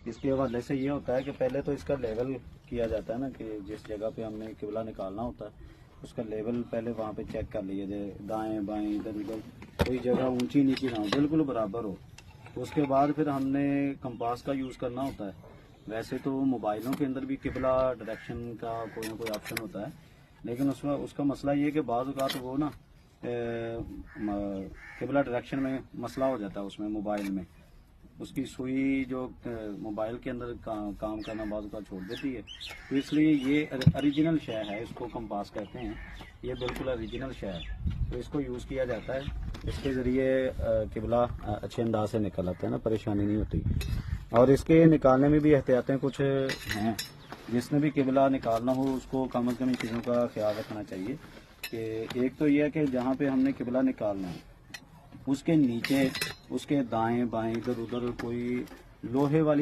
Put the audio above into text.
اس کے حوالے سے یہ ہوتا ہے کہ پہلے تو اس کا لیول کیا جاتا ہے نا، کہ جس جگہ پہ ہم نے قبلہ نکالنا ہوتا ہے اس کا لیول پہلے وہاں پہ چیک کر لیا جائے، دائیں بائیں ادھر ادھر کوئی جگہ اونچی نیچی نہ ہو، بالکل برابر ہو۔ اس کے بعد پھر ہم نے کمپاس کا یوز کرنا ہوتا ہے۔ ویسے تو موبائلوں کے اندر بھی قبلہ ڈائریکشن کا کوئی نہ کوئی آپشن ہوتا ہے، لیکن اس کا مسئلہ یہ ہے کہ بعض اوقات وہ نا قبلہ ڈائریکشن میں مسئلہ ہو جاتا ہے اس میں، موبائل میں اس کی سوئی جو موبائل کے اندر کام کرنا بعض اوقات چھوڑ دیتی ہے، تو اس لیے یہ اوریجنل شے ہے، اس کو کمپاس کہتے ہیں، یہ بالکل اوریجنل شے ہے، تو اس کو یوز کیا جاتا ہے۔ اس کے ذریعے قبلہ اچھے انداز سے نکل آتا ہے نا، پریشانی نہیں ہوتی۔ اور اس کے نکالنے میں بھی احتیاطیں کچھ ہیں، جس نے بھی قبلہ نکالنا ہو اس کو کم از کم ان چیزوں کا خیال رکھنا چاہیے کہ ایک تو یہ ہے کہ جہاں پہ ہم نے قبلہ نکالنا ہے اس کے نیچے اس کے دائیں بائیں ادھر ادھر کوئی لوہے والی